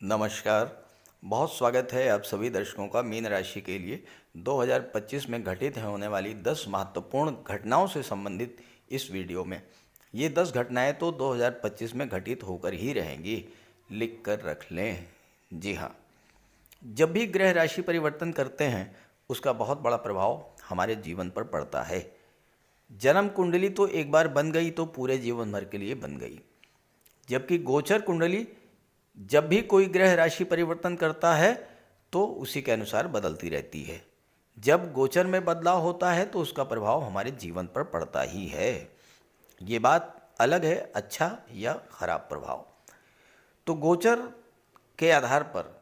नमस्कार। बहुत स्वागत है आप सभी दर्शकों का मीन राशि के लिए 2025 में घटित होने वाली 10 महत्वपूर्ण घटनाओं से संबंधित इस वीडियो में। ये 10 घटनाएं तो 2025 में घटित होकर ही रहेंगी, लिख कर रख लें। जी हाँ, जब भी ग्रह राशि परिवर्तन करते हैं उसका बहुत बड़ा प्रभाव हमारे जीवन पर पड़ता है। जन्म कुंडली तो एक बार बन गई तो पूरे जीवन भर के लिए बन गई, जबकि गोचर कुंडली जब भी कोई ग्रह राशि परिवर्तन करता है तो उसी के अनुसार बदलती रहती है। जब गोचर में बदलाव होता है तो उसका प्रभाव हमारे जीवन पर पड़ता ही है। ये बात अलग है अच्छा या खराब प्रभाव। तो गोचर के आधार पर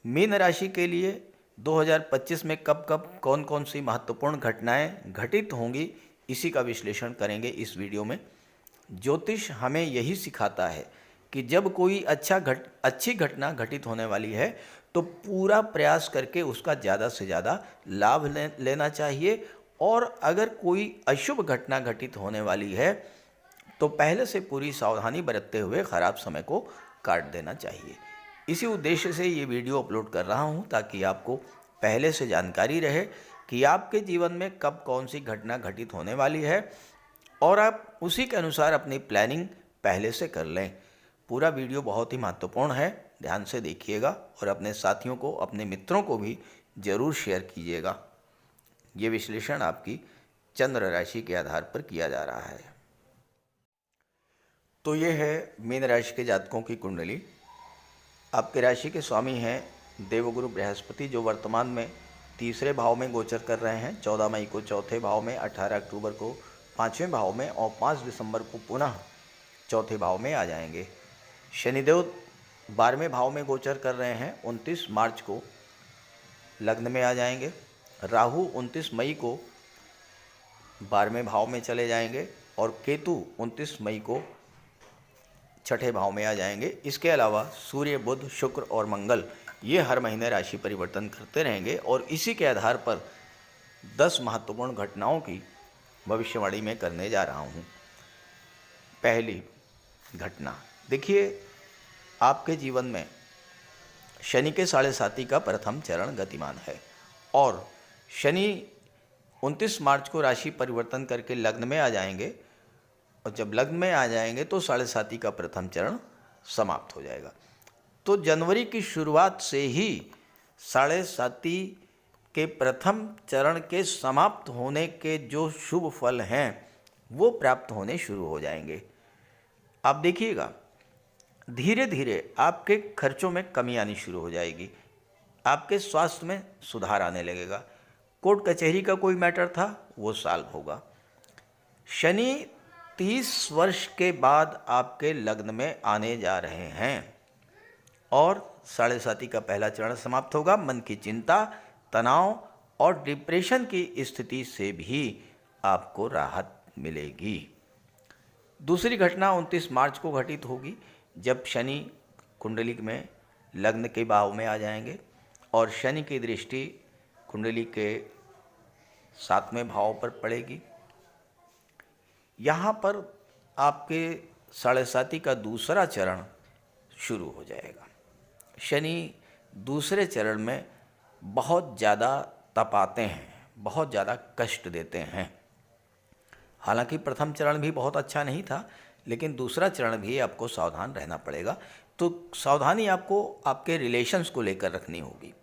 मीन राशि के लिए 2025 में कब कब कौन कौन सी महत्वपूर्ण घटनाएं घटित होंगी, इसी का विश्लेषण करेंगे इस वीडियो में। ज्योतिष हमें यही सिखाता है कि जब कोई अच्छी घटना घटित होने वाली है तो पूरा प्रयास करके उसका ज़्यादा से ज़्यादा लाभ लेना चाहिए, और अगर कोई अशुभ घटना घटित होने वाली है तो पहले से पूरी सावधानी बरतते हुए ख़राब समय को काट देना चाहिए। इसी उद्देश्य से ये वीडियो अपलोड कर रहा हूँ ताकि आपको पहले से जानकारी रहे कि आपके जीवन में कब कौन सी घटना घटित होने वाली है और आप उसी के अनुसार अपनी प्लानिंग पहले से कर लें। पूरा वीडियो बहुत ही महत्वपूर्ण है, ध्यान से देखिएगा और अपने साथियों को, अपने मित्रों को भी ज़रूर शेयर कीजिएगा। ये विश्लेषण आपकी चंद्र राशि के आधार पर किया जा रहा है। तो ये है मीन राशि के जातकों की कुंडली। आपके राशि के स्वामी हैं देवगुरु बृहस्पति, जो वर्तमान में तीसरे भाव में गोचर कर रहे हैं। 14 मई को चौथे भाव में, 18 अक्टूबर को पाँचवें भाव में और 5 दिसंबर को पुनः चौथे भाव में आ जाएंगे। शनिदेव 12वें भाव में गोचर कर रहे हैं, 29 मार्च को लग्न में आ जाएंगे। राहु 29 मई को 12वें भाव में चले जाएंगे और केतु 29 मई को छठे भाव में आ जाएंगे। इसके अलावा सूर्य, बुध, शुक्र और मंगल ये हर महीने राशि परिवर्तन करते रहेंगे और इसी के आधार पर 10 महत्वपूर्ण घटनाओं की भविष्यवाणी मैं करने जा रहा हूँ। पहली घटना देखिए, आपके जीवन में शनि के 7.5 का प्रथम चरण गतिमान है और शनि 29 मार्च को राशि परिवर्तन करके लग्न में आ जाएंगे और जब लग्न में आ जाएंगे तो 7.5 का प्रथम चरण समाप्त हो जाएगा। तो जनवरी की शुरुआत से ही 7.5 के प्रथम चरण के समाप्त होने के जो शुभ फल हैं वो प्राप्त होने शुरू हो जाएंगे। आप देखिएगा, धीरे धीरे आपके खर्चों में कमी आनी शुरू हो जाएगी, आपके स्वास्थ्य में सुधार आने लगेगा। कोर्ट कचहरी का कोई मैटर था वो सॉल्व होगा। शनि 30 वर्ष के बाद आपके लग्न में आने जा रहे हैं और 7.5 का पहला चरण समाप्त होगा। मन की चिंता, तनाव और डिप्रेशन की स्थिति से भी आपको राहत मिलेगी। दूसरी घटना 29 मार्च को घटित होगी जब शनि कुंडली में लग्न के भाव में आ जाएंगे और शनि की दृष्टि कुंडली के 7वें भाव पर पड़ेगी। यहाँ पर आपके 7.5 का दूसरा चरण शुरू हो जाएगा। शनि दूसरे चरण में बहुत ज़्यादा तपाते हैं, बहुत ज़्यादा कष्ट देते हैं। हालांकि प्रथम चरण भी बहुत अच्छा नहीं था, लेकिन दूसरा चरण भी आपको सावधान रहना पड़ेगा। तो सावधानी आपको आपके रिलेशंस को लेकर रखनी होगी,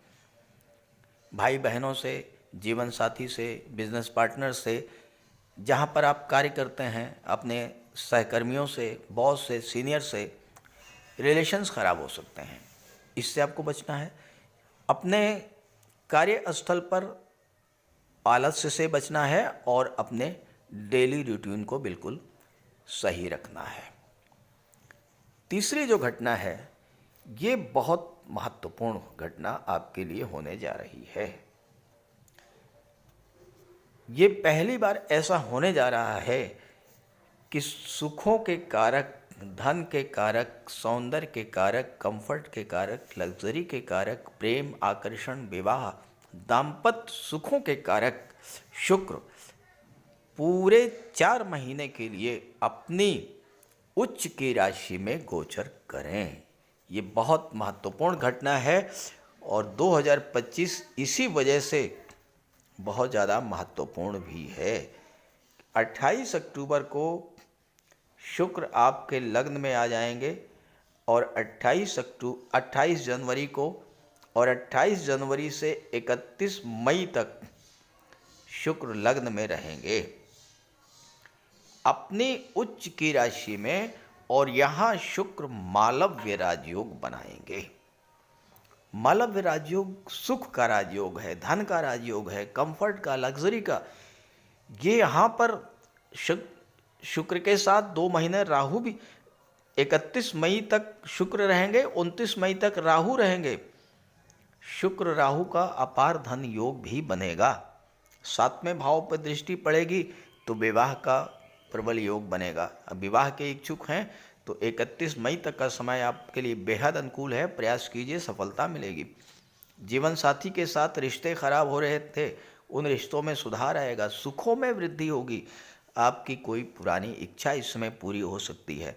भाई बहनों से, जीवन साथी से, बिजनेस पार्टनर से, जहाँ पर आप कार्य करते हैं, अपने सहकर्मियों से, बॉस से, सीनियर से रिलेशंस ख़राब हो सकते हैं, इससे आपको बचना है। अपने कार्यस्थल पर आलस्य से बचना है और अपने डेली रूटीन को बिल्कुल सही रखना है। तीसरी जो घटना है ये बहुत महत्वपूर्ण घटना आपके लिए होने जा रही है। ये पहली बार ऐसा होने जा रहा है कि सुखों के कारक, धन के कारक, सौंदर्य के कारक, कंफर्ट के कारक, लग्जरी के कारक, प्रेम, आकर्षण, विवाह, दाम्पत्य सुखों के कारक शुक्र पूरे 4 महीने के लिए अपनी उच्च की राशि में गोचर करें। ये बहुत महत्वपूर्ण घटना है और 2025 इसी वजह से बहुत ज़्यादा महत्वपूर्ण भी है। 28 अक्टूबर को शुक्र आपके लग्न में आ जाएंगे और 28 जनवरी को और 28 जनवरी से 31 मई तक शुक्र लग्न में रहेंगे अपनी उच्च की राशि में, और यहाँ शुक्र मालव्य राजयोग बनाएंगे। मालव्य राजयोग सुख का राजयोग है, धन का राजयोग है, कंफर्ट का, लग्जरी का। ये यहाँ पर शुक्र के साथ 2 महीने राहु भी, 31 मई तक शुक्र रहेंगे, 29 मई तक राहु रहेंगे। शुक्र राहु का अपार धन योग भी बनेगा। 7वें भाव पर दृष्टि पड़ेगी तो विवाह का प्रबल योग बनेगा। अब विवाह के इच्छुक हैं तो 31 मई तक का समय आपके लिए बेहद अनुकूल है। प्रयास कीजिए, सफलता मिलेगी। जीवन साथी के साथ रिश्ते खराब हो रहे थे, उन रिश्तों में सुधार आएगा। सुखों में वृद्धि होगी। आपकी कोई पुरानी इच्छा इस समय पूरी हो सकती है।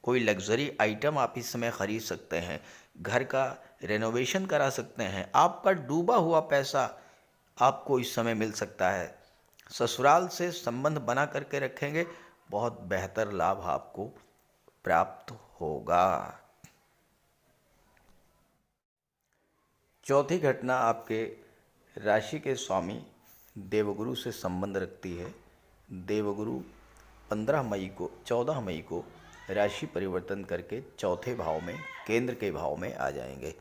कोई लग्जरी आइटम आप इस समय खरीद सकते हैं, घर का रेनोवेशन करा सकते हैं। आपका डूबा हुआ पैसा आपको इस समय मिल सकता है। ससुराल से संबंध बना करके रखेंगे, बहुत बेहतर लाभ आपको प्राप्त होगा। चौथी घटना आपके राशि के स्वामी देवगुरु से संबंध रखती है। देवगुरु 14 मई को राशि परिवर्तन करके चौथे भाव में, केंद्र के भाव में आ जाएंगे।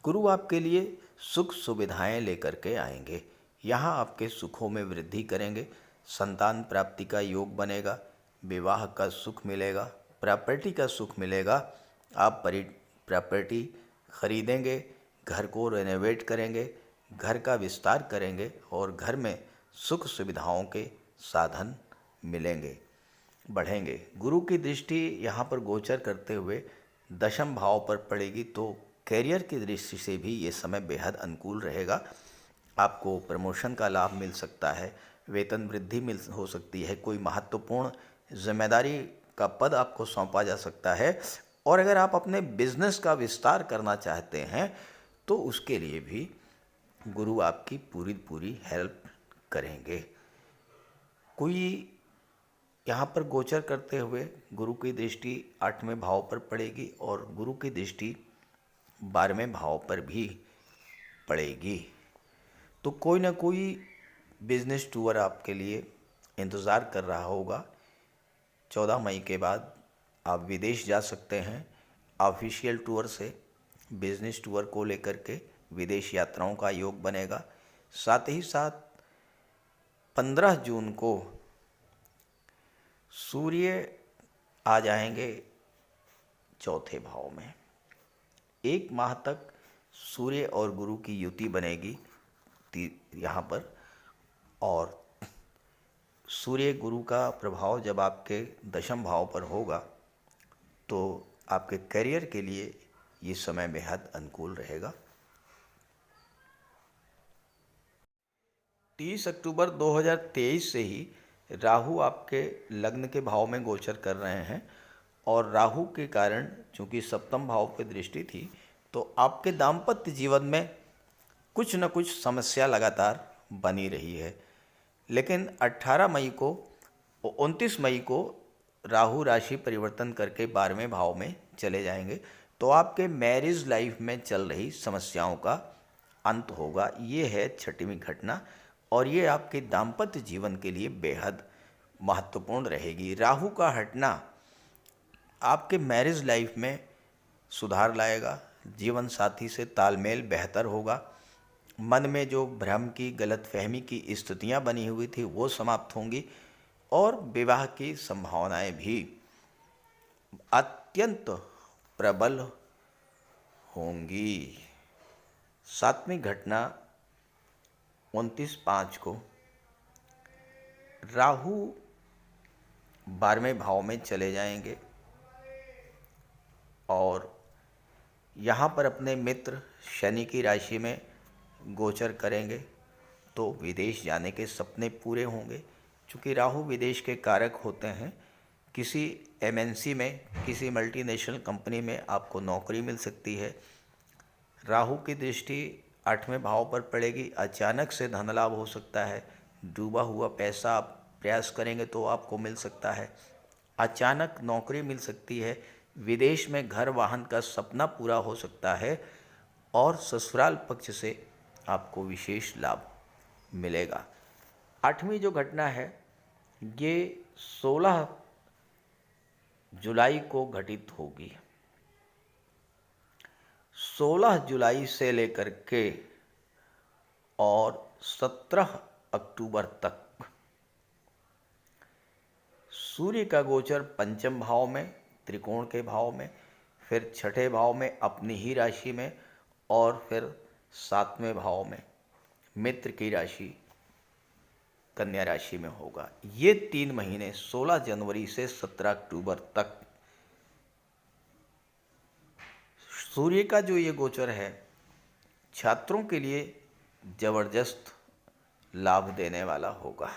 गुरु आपके लिए सुख सुविधाएं लेकर के आएंगे। यहाँ आपके सुखों में वृद्धि करेंगे। संतान प्राप्ति का योग बनेगा, विवाह का सुख मिलेगा, प्रॉपर्टी का सुख मिलेगा। आप प्रॉपर्टी खरीदेंगे, घर को रेनोवेट करेंगे, घर का विस्तार करेंगे और घर में सुख सुविधाओं के साधन मिलेंगे, बढ़ेंगे। गुरु की दृष्टि यहाँ पर गोचर करते हुए 10वें भाव पर पड़ेगी तो कैरियर की दृष्टि से भी ये समय बेहद अनुकूल रहेगा। आपको प्रमोशन का लाभ मिल सकता है, वेतन वृद्धि हो सकती है, कोई महत्वपूर्ण जिम्मेदारी का पद आपको सौंपा जा सकता है। और अगर आप अपने बिजनेस का विस्तार करना चाहते हैं तो उसके लिए भी गुरु आपकी पूरी हेल्प करेंगे। कोई यहाँ पर गोचर करते हुए गुरु की दृष्टि 8वें भाव पर पड़ेगी और गुरु की दृष्टि 12वें भाव पर भी पड़ेगी। तो कोई ना कोई बिजनेस टूर आपके लिए इंतज़ार कर रहा होगा। 14 मई के बाद आप विदेश जा सकते हैं। ऑफिशियल टूर से बिजनेस टूर को लेकर के विदेश यात्राओं का योग बनेगा। साथ ही साथ 15 जून को सूर्य आ जाएंगे चौथे भाव में। 1 माह तक सूर्य और गुरु की युति बनेगी यहाँ पर, और सूर्य गुरु का प्रभाव जब आपके 10वें भाव पर होगा तो आपके करियर के लिए ये समय बेहद अनुकूल रहेगा। 30 अक्टूबर 2023 से ही राहु आपके लग्न के भाव में गोचर कर रहे हैं और राहु के कारण चूंकि 7वें भाव पे दृष्टि थी तो आपके दाम्पत्य जीवन में कुछ न कुछ समस्या लगातार बनी रही है। लेकिन 18 मई को 29 मई को राहु राशि परिवर्तन करके 12वें भाव में चले जाएंगे तो आपके मैरिज लाइफ में चल रही समस्याओं का अंत होगा। ये है 6वीं घटना और ये आपके दाम्पत्य जीवन के लिए बेहद महत्वपूर्ण रहेगी। राहु का हटना आपके मैरिज लाइफ में सुधार लाएगा, जीवन साथी से तालमेल बेहतर होगा, मन में जो भ्रम की, गलतफहमी की स्थितियां बनी हुई थी वो समाप्त होंगी और विवाह की संभावनाएं भी अत्यंत प्रबल होंगी। 7वीं घटना 29/5 को राहु 12वें भाव में चले जाएंगे और यहाँ पर अपने मित्र शनि की राशि में गोचर करेंगे तो विदेश जाने के सपने पूरे होंगे। चूँकि राहु विदेश के कारक होते हैं किसी एमएनसी में, किसी मल्टीनेशनल कंपनी में आपको नौकरी मिल सकती है। राहु की दृष्टि 8वें भाव पर पड़ेगी, अचानक से धन लाभ हो सकता है। डूबा हुआ पैसा आप प्रयास करेंगे तो आपको मिल सकता है। अचानक नौकरी मिल सकती है। विदेश में घर वाहन का सपना पूरा हो सकता है और ससुराल पक्ष से आपको विशेष लाभ मिलेगा। 8वीं जो घटना है ये 16 जुलाई को घटित होगी। 16 जुलाई से लेकर के और 17 अक्टूबर तक सूर्य का गोचर पंचम भाव में, त्रिकोण के भाव में, फिर छठे भाव में अपनी ही राशि में, और फिर 7वें भाव में मित्र की राशि कन्या राशि में होगा। ये 3 महीने 16 जनवरी से 17 अक्टूबर तक सूर्य का जो ये गोचर है छात्रों के लिए जबरदस्त लाभ देने वाला होगा।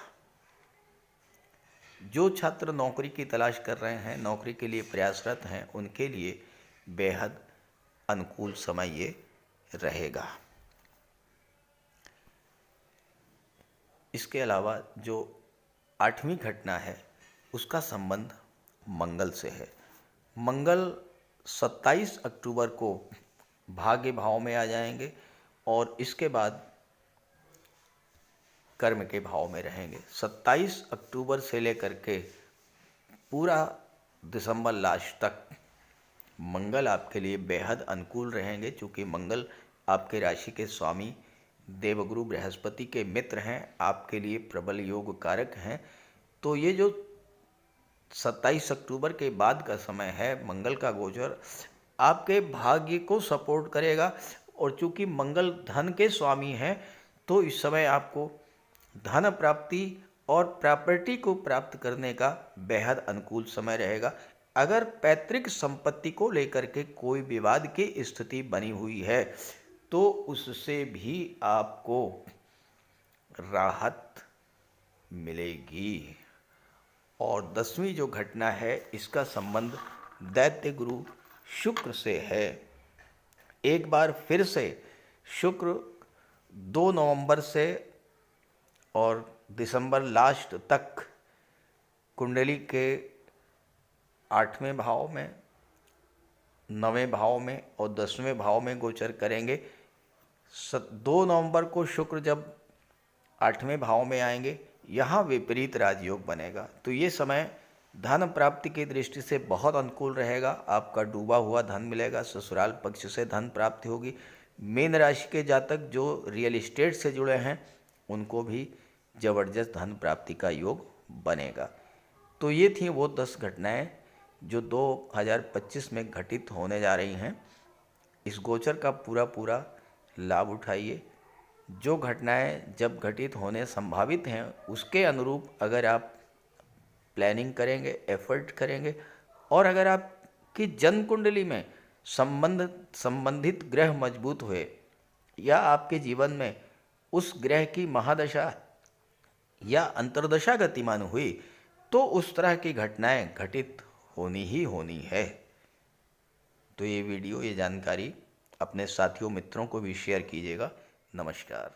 जो छात्र नौकरी की तलाश कर रहे हैं, नौकरी के लिए प्रयासरत हैं, उनके लिए बेहद अनुकूल समय ये रहेगा। इसके अलावा जो 8वीं घटना है उसका संबंध मंगल से है। मंगल 27 अक्टूबर को भाग्य भाव में आ जाएंगे और इसके बाद कर्म के भाव में रहेंगे। 27 अक्टूबर से लेकर के पूरा दिसंबर लास्ट तक मंगल आपके लिए बेहद अनुकूल रहेंगे, क्योंकि मंगल आपके राशि के स्वामी देवगुरु बृहस्पति के मित्र हैं, आपके लिए प्रबल योग कारक हैं। तो ये जो 27 अक्टूबर के बाद का समय है, मंगल का गोचर आपके भाग्य को सपोर्ट करेगा। और चूंकि मंगल धन के स्वामी हैं तो इस समय आपको धन प्राप्ति और प्रॉपर्टी को प्राप्त करने का बेहद अनुकूल समय रहेगा। अगर पैतृक संपत्ति को लेकर के कोई विवाद की स्थिति बनी हुई है तो उससे भी आपको राहत मिलेगी। और 10वीं जो घटना है इसका संबंध दैत्य गुरु शुक्र से है। एक बार फिर से शुक्र 2 नवंबर से और दिसंबर लास्ट तक कुंडली के 8वें भाव में, 9वें भाव में और 10वें भाव में गोचर करेंगे। 2 नवंबर को शुक्र जब 8वें भाव में आएंगे, यहाँ विपरीत राजयोग बनेगा। तो ये समय धन प्राप्ति की दृष्टि से बहुत अनुकूल रहेगा। आपका डूबा हुआ धन मिलेगा, ससुराल पक्ष से धन प्राप्ति होगी। मीन राशि के जातक जो रियल एस्टेट से जुड़े हैं उनको भी जबरदस्त धन प्राप्ति का योग बनेगा। तो ये थी वो 10 घटनाएं जो 2025 में घटित होने जा रही हैं। इस गोचर का पूरा लाभ उठाइए। जो घटनाएं जब घटित होने संभावित हैं उसके अनुरूप अगर आप प्लानिंग करेंगे, एफर्ट करेंगे, और अगर आपकी जन्म कुंडली में संबंधित ग्रह मजबूत हुए या आपके जीवन में उस ग्रह की महादशा या अंतर्दशा गतिमान हुई तो उस तरह की घटनाएं घटित होनी ही होनी है। तो ये वीडियो, ये जानकारी अपने साथियों मित्रों को भी शेयर कीजिएगा। नमस्कार।